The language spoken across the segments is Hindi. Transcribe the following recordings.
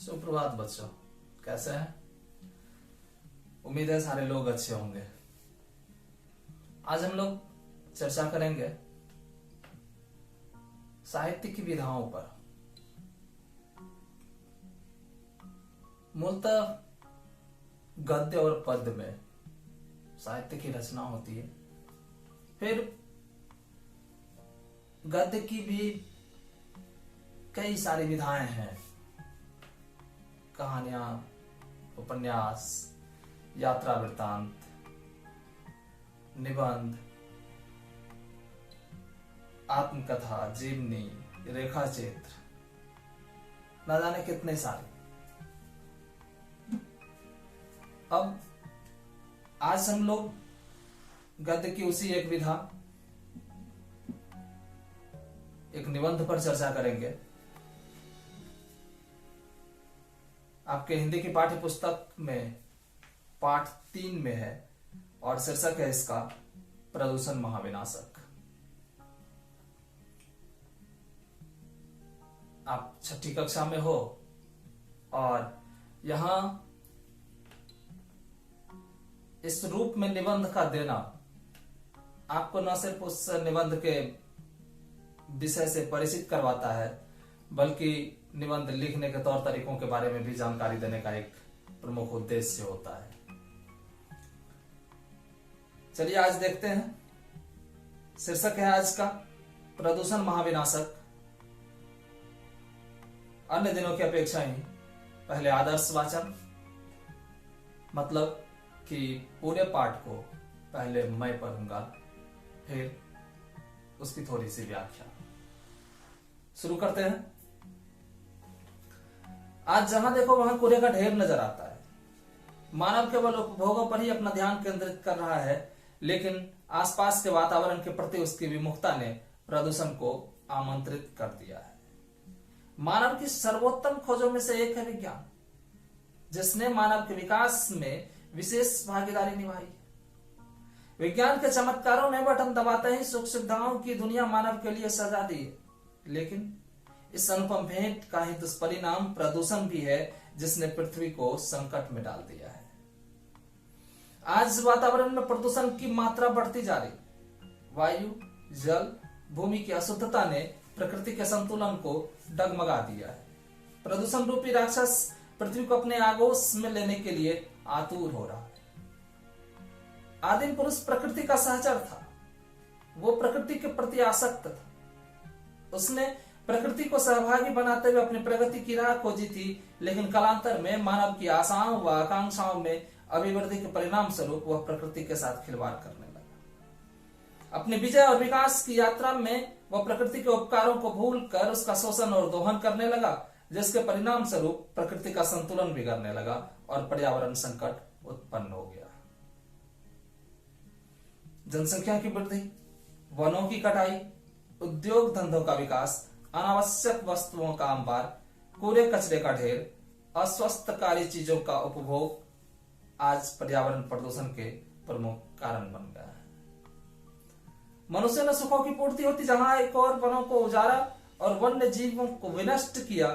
सुप्रभात बच्चों, कैसे हैं? उम्मीद है सारे लोग अच्छे होंगे। आज हम लोग चर्चा करेंगे साहित्य की विधाओं पर। मूलतः गद्य और पद्य में साहित्य की रचना होती है। फिर गद्य की भी कई सारी विधाएं हैं, कहानियां, उपन्यास, यात्रा वृत्तांत, निबंध, आत्मकथा, जीवनी, रेखा चित्र, न जाने कितने सारे। अब आज हम लोग गद्य की उसी एक विधा, एक निबंध पर चर्चा करेंगे। आपके हिंदी की पाठ्य पुस्तक में पाठ 3 में है और शीर्षक है इसका प्रदूषण महाविनाशक। आप 6ठी कक्षा में हो और यहां इस रूप में निबंध का देना आपको न सिर्फ उस निबंध के विषय से परिचित करवाता है, बल्कि निबंध लिखने के तौर तरीकों के बारे में भी जानकारी देने का एक प्रमुख उद्देश्य होता है। चलिए आज देखते हैं। शीर्षक है आज का प्रदूषण महाविनाशक। अन्य दिनों की अपेक्षा ही पहले आदर्श वाचन, मतलब कि पूरे पाठ को पहले मैं पढ़ूंगा, फिर उसकी थोड़ी सी व्याख्या। शुरू करते हैं। आज जहां देखो वहां कूड़े का ढेर नजर आता है। मानव केवल उपभोगों पर ही अपना ध्यान केंद्रित कर रहा है, लेकिन आसपास के वातावरण के प्रति उसकी विमुखता ने प्रदूषण को आमंत्रित कर दिया है। मानव की सर्वोत्तम खोजों में से एक है विज्ञान, जिसने मानव के विकास में विशेष भागीदारी निभाई। विज्ञान के चमत्कारों ने बटन दबाते ही सुख सुविधाओं की दुनिया मानव के लिए सजा दी है, लेकिन इस अनुपम भेंट का ही दुष्परिणाम प्रदूषण भी है, जिसने पृथ्वी को संकट में डाल दिया है। आज वातावरण में प्रदूषण की मात्रा बढ़ती जा रही। वायु, जल, भूमि की अशुद्धता ने प्रकृति के संतुलन को डगमगा दिया है। प्रदूषण रूपी राक्षस पृथ्वी को अपने आगोश में लेने के लिए आतुर हो रहा है। आदिम पुरुष प्रकृति का सहचर था। वो प्रकृति के प्रति आसक्त था। उसने प्रकृति को सहभागी बनाते हुए अपनी प्रगति की राह खोजी थी, लेकिन कालांतर में मानव की आशाओं व आकांक्षाओं में अभिवृद्धि के परिणाम स्वरूप वह प्रकृति के साथ खिलवाड़ करने लगा। अपनी विजय और विकास की यात्रा में वह प्रकृति के उपकारों को भूलकर उसका शोषण और दोहन करने लगा, जिसके परिणाम स्वरूप प्रकृति का संतुलन बिगड़ने लगा और पर्यावरण संकट उत्पन्न हो गया। जनसंख्या की वृद्धि, वनों की कटाई, उद्योग धंधों का विकास, अनावश्यक वस्तुओं का अंबार, कूड़े कचरे का ढेर, अस्वस्थकारी चीजों का उपभोग आज पर्यावरण प्रदूषण के प्रमुख कारण बन गया है। मनुष्य ने सुखों की पूर्ति होती जहां एक और वनों को उजाड़ा और वन्य जीवों को विनष्ट किया,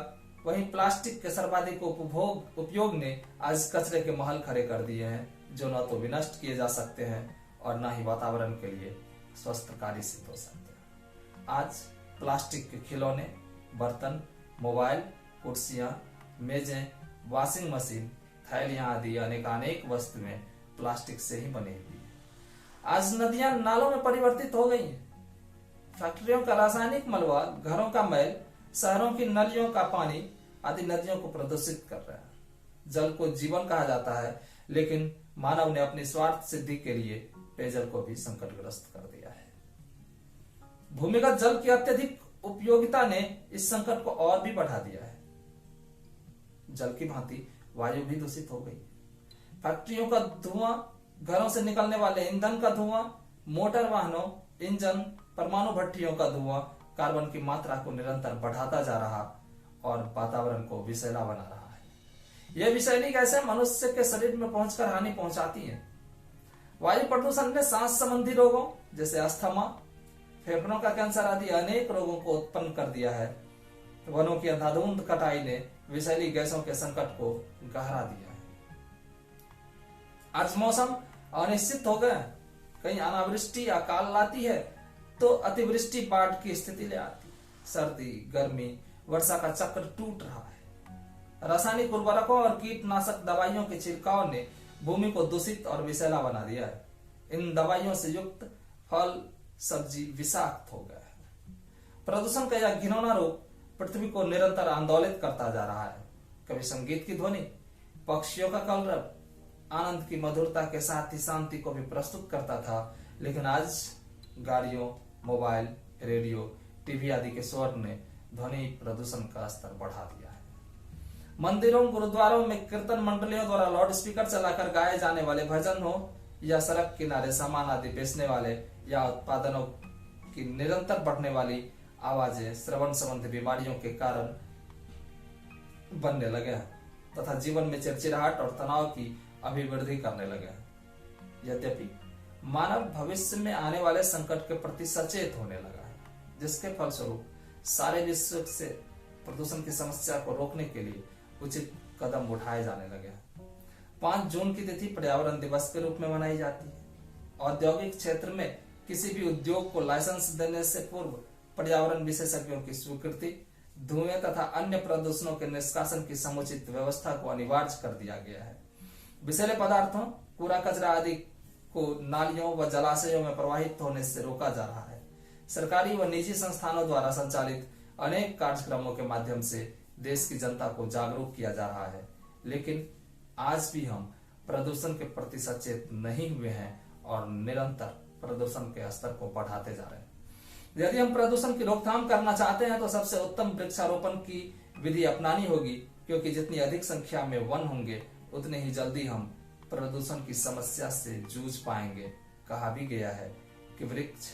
वहीं प्लास्टिक के सर्वाधिक उपयोग ने आज कचरे के महल खड़े कर दिए हैं, जो न तो विनष्ट किए जा सकते हैं और न ही वातावरण के लिए स्वस्थकारी सिद्ध हो सकते हैं। आज प्लास्टिक के खिलौने, बर्तन, मोबाइल, कुर्सियां, मेजें, वॉशिंग मशीन, थैलियां आदि अनेक वस्तुएं प्लास्टिक से ही बनी हुई है। आज नदियां नालों में परिवर्तित हो गई हैं। फैक्ट्रियों का रासायनिक मलबा, घरों का मैल, शहरों की नलियों का पानी आदि नदियों को प्रदूषित कर रहा है। जल को जीवन कहा जाता है, लेकिन मानव ने अपनी स्वार्थ सिद्धि के लिए पेयजल को भी संकटग्रस्त कर दिया है। भूमिगत जल की अत्यधिक उपयोगिता ने इस संकट को और भी बढ़ा दिया है। जल की भांति वायु भी दूषित हो गई। फैक्ट्रियों का धुआं, घरों से निकलने वाले ईंधन का धुआं, मोटर वाहनों, इंजन, परमाणु भट्टियों का धुआं कार्बन की मात्रा को निरंतर बढ़ाता जा रहा और वातावरण को विषैला बना रहा है। यह विषैली गैसें मनुष्य के शरीर में पहुंचकर हानि पहुंचाती हैं। वायु प्रदूषण ने सांस संबंधी रोगों जैसे अस्थमा, फेफड़ों का कैंसर आदि अनेक रोगों को उत्पन्न कर दिया है। वनों की अंधाधुंध कटाई ने विषैली गैसों के संकट को गहरा दिया है। आज मौसम अनिश्चित हो गया, कहीं अनावृष्टि अकाल लाती है तो अतिवृष्टि बाढ़ की स्थिति ले आती है। सर्दी गर्मी वर्षा का चक्र टूट रहा है। रासायनिक उर्वरकों और कीटनाशक दवाइयों के छिड़काव ने भूमि को दूषित और विषैला बना दिया है। इन दवाइयों से युक्त फल सब्जी विषाक्त हो गया है। प्रदूषण का यह घिनौना रूप पृथ्वी को निरंतर आंदोलित करता जा रहा है। कभी संगीत की ध्वनि, पक्षियों का कलरव आनंद की मधुरता के साथ ही शांति को भी प्रस्तुत करता था, लेकिन आज गाड़ियों, मोबाइल, रेडियो, टीवी आदि के स्वर ने ध्वनि प्रदूषण का स्तर बढ़ा दिया है। मंदिरों, गुरुद्वारों में कीर्तन मंडलियों द्वारा लाउड स्पीकर चलाकर गाए जाने वाले भजन हो या सड़क किनारे सामान आदि बेचने वाले या उत्पादनों की निरंतर बढ़ने वाली आवाजें श्रवण संबंधी बीमारियों के कारण बनने लगे हैं तथा जीवन में चिड़चिड़ाहट और तनाव की अभिवृद्धि करने लगे हैं। यद्यपि मानव भविष्य में आने वाले संकट के प्रति सचेत होने लगा है, जिसके फलस्वरूप सारे विश्व से प्रदूषण की समस्या को रोकने के लिए उचित कदम उठाए जाने लगे हैं। 5 जून की तिथि पर्यावरण दिवस के रूप में मनाई जाती है। औद्योगिक क्षेत्र में किसी भी उद्योग को लाइसेंस देने से पूर्व पर्यावरण विशेषज्ञों की स्वीकृति, धुएं तथा अन्य प्रदूषणों के निष्कासन की समुचित व्यवस्था को अनिवार्य कर दिया गया है। विषैले पदार्थों, कूड़ा कचरा आदि को नालियों व जलाशयों में प्रवाहित होने से रोका जा रहा है। सरकारी व निजी संस्थानों द्वारा संचालित अनेक कार्यक्रमों के माध्यम से देश की जनता को जागरूक किया जा रहा है, लेकिन आज भी हम प्रदूषण के प्रति सचेत नहीं हुए हैं और निरंतर प्रदूषण के स्तर को बढ़ाते जा रहे हैं। यदि हम प्रदूषण की रोकथाम करना चाहते हैं तो सबसे उत्तम वृक्षारोपण की विधि अपनानी होगी, क्योंकि जितनी अधिक संख्या में वन होंगे उतने ही जल्दी हम प्रदूषण की समस्या से जूझ पाएंगे। कहा भी गया है कि वृक्ष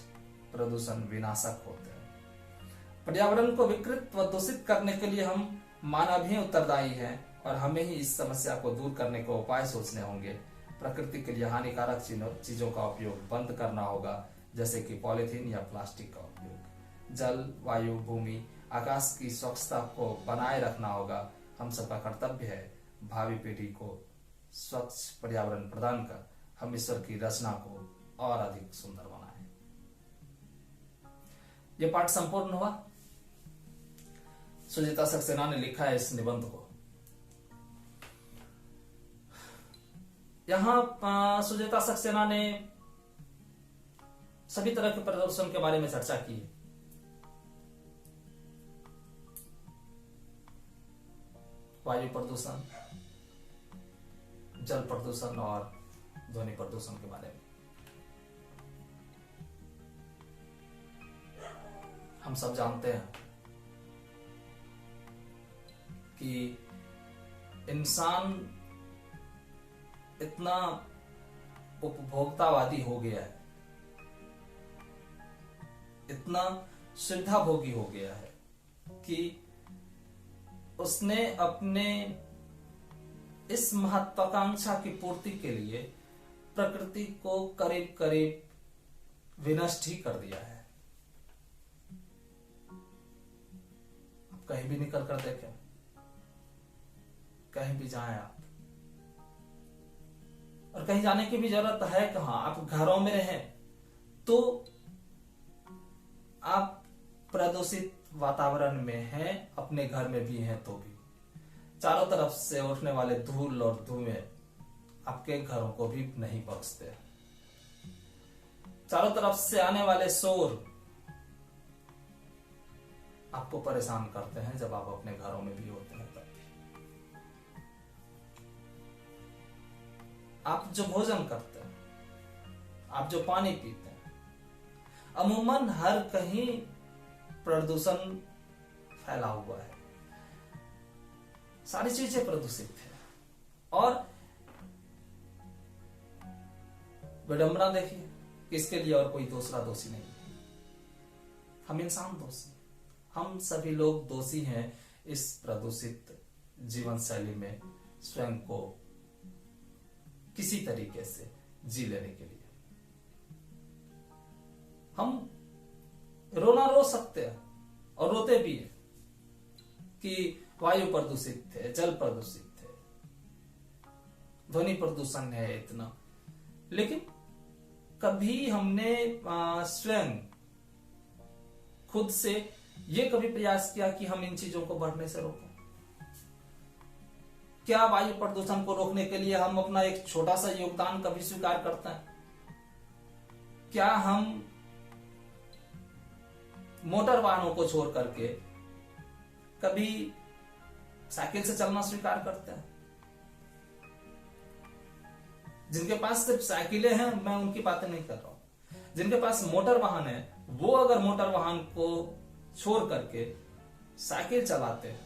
प्रदूषण विनाशक होते हैं। पर्यावरण को विकृत व दूषित करने के लिए हम मानव ही उत्तरदायी हैं और हमें ही इस समस्या को दूर करने के उपाय सोचने होंगे। प्रकृति के लिए हानिकारक चीजों का उपयोग बंद करना होगा, जैसे कि पॉलीथीन या प्लास्टिक का उपयोग। जल, वायु, भूमि, आकाश की स्वच्छता को बनाए रखना होगा। हम सबका कर्तव्य है भावी पीढ़ी को स्वच्छ पर्यावरण प्रदान कर हम ईश्वर की रचना को और अधिक सुंदर बनाएं। यह पाठ संपूर्ण हुआ। सुजीता सक्सेना ने लिखा है इस निबंध को। यहां सुजीता सक्सेना ने सभी तरह के प्रदूषण के बारे में चर्चा की है। वायु प्रदूषण, जल प्रदूषण और ध्वनि प्रदूषण के बारे में। हम सब जानते हैं कि इंसान इतना उपभोक्तावादी हो गया है, इतना सुविधा भोगी हो गया है कि उसने अपने इस महत्वाकांक्षा की पूर्ति के लिए प्रकृति को करीब करीब विनष्ट ही कर दिया है। आप कहीं भी निकल कर देखें, कहीं भी जाएं आप, और कहीं जाने की भी जरूरत है कहां, आप घरों में रहें तो आप प्रदूषित वातावरण में हैं, अपने घर में भी हैं तो भी चारों तरफ से उठने वाले धूल और धुएं आपके घरों को भी नहीं बख्शते। चारों तरफ से आने वाले शोर आपको परेशान करते हैं जब आप अपने घरों में भी होते हैं। तब भी आप जो भोजन करते हैं, आप जो पानी पीते हैं, अमूमन हर कहीं प्रदूषण फैला हुआ है। सारी चीजें प्रदूषित है। और विडंबना देखिए कि इसके लिए और कोई दूसरा दोषी नहीं है, हम इंसान दोषी, हम सभी लोग दोषी हैं इस प्रदूषित जीवन शैली में स्वयं को किसी तरीके से जी लेने के लिए। हम रोना रो सकते हैं और रोते भी हैं कि वायु प्रदूषित थे, जल प्रदूषित थे, ध्वनि प्रदूषण है इतना, लेकिन कभी हमने स्वयं खुद से ये कभी प्रयास किया कि हम इन चीजों को बढ़ने से रोकें? क्या वायु प्रदूषण को रोकने के लिए हम अपना एक छोटा सा योगदान कभी स्वीकार करते हैं? क्या हम मोटर वाहनों को छोड़ करके कभी साइकिल से चलना स्वीकार करते हैं? जिनके पास सिर्फ साइकिलें हैं, मैं उनकी बातें नहीं कर रहा हूं, जिनके पास मोटर वाहन है, वो अगर मोटर वाहन को छोड़ करके साइकिल चलाते हैं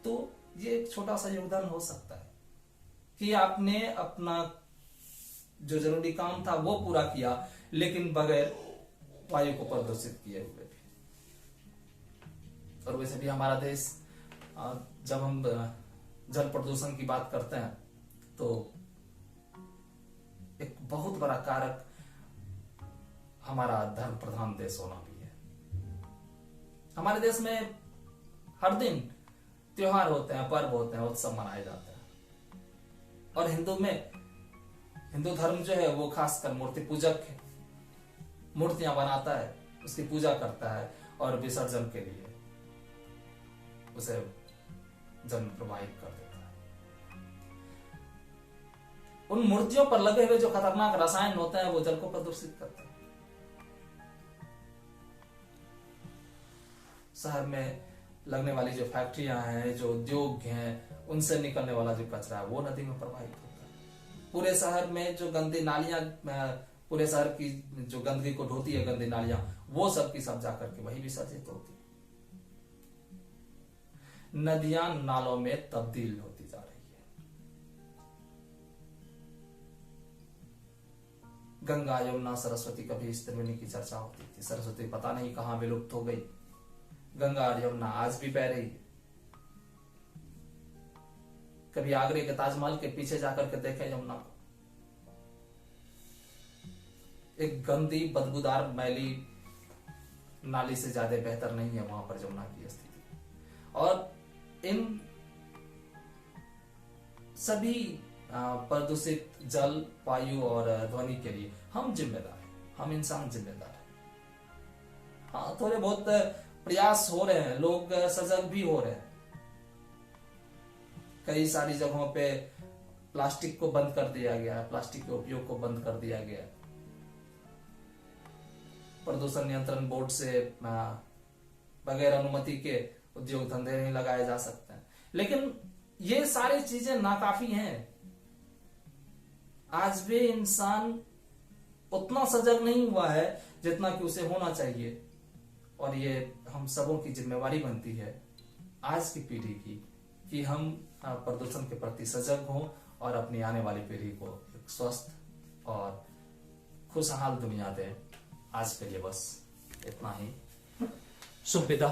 तो ये एक छोटा सा योगदान हो सकता है कि आपने अपना जो जरूरी काम था वो पूरा किया, लेकिन बगैर वायु को प्रदूषित किए हुए भी। और वैसे भी हमारा देश, जब हम जल प्रदूषण की बात करते हैं तो एक बहुत बड़ा कारक हमारा धर्म प्रधान देश होना भी है। हमारे देश में हर दिन त्योहार होते हैं, पर्व होते हैं, उत्सव मनाए जाते हैं। और हिंदू धर्म जो है वो खासकर मूर्ति पूजक है, मूर्तियां बनाता है, उसकी पूजा करता है और विसर्जन के लिए उसे जल प्रवाहित कर देता है। उन मूर्तियों पर लगे हुए जो खतरनाक रसायन होते हैं वो जल को प्रदूषित करते हैं। शहर में लगने वाली जो फैक्ट्रियां हैं, जो उद्योग हैं, उनसे निकलने वाला जो कचरा है वो नदी में प्रवाहित होता है। पूरे शहर में जो गंदी नालियां, पूरे शहर की जो गंदगी को ढोती है गंदी नालियां, वो सब की सब जाकर के वही विसर्जित होती है। नदियां नालों में तब्दील होती जा रही है। गंगा, यमुना, सरस्वती, कभी इस त्रिवेणी की चर्चा होती थी। सरस्वती पता नहीं कहां विलुप्त हो गई। गंगा और यमुना आज भी बह रही है। कभी आगरे के ताजमहल के पीछे जाकर के देखें यमुना को, एक गंदी बदबूदार मैली नाली से ज्यादा बेहतर नहीं है वहां पर यमुना की स्थिति। और इन सभी प्रदूषित जल, वायु और ध्वनि के लिए हम जिम्मेदार हैं, हम इंसान जिम्मेदार हैं। हाँ, थोड़े बहुत प्रयास हो रहे हैं, लोग सजग भी हो रहे हैं। कई सारी जगहों पे प्लास्टिक को बंद कर दिया गया है, प्लास्टिक के उपयोग को बंद कर दिया गया है। प्रदूषण नियंत्रण बोर्ड से बगैर अनुमति के उद्योग धंधे नहीं लगाए जा सकते हैं। लेकिन ये सारी चीजें नाकाफी हैं। आज भी इंसान उतना सजग नहीं हुआ है जितना कि उसे होना चाहिए। और ये हम सबों की जिम्मेवारी बनती है आज की पीढ़ी की कि हम प्रदूषण के प्रति सजग हों और अपनी आने वाली पीढ़ी को एक स्वस्थ और खुशहाल दुनिया दें। आज के लिए बस इतना ही। शुभ विदा।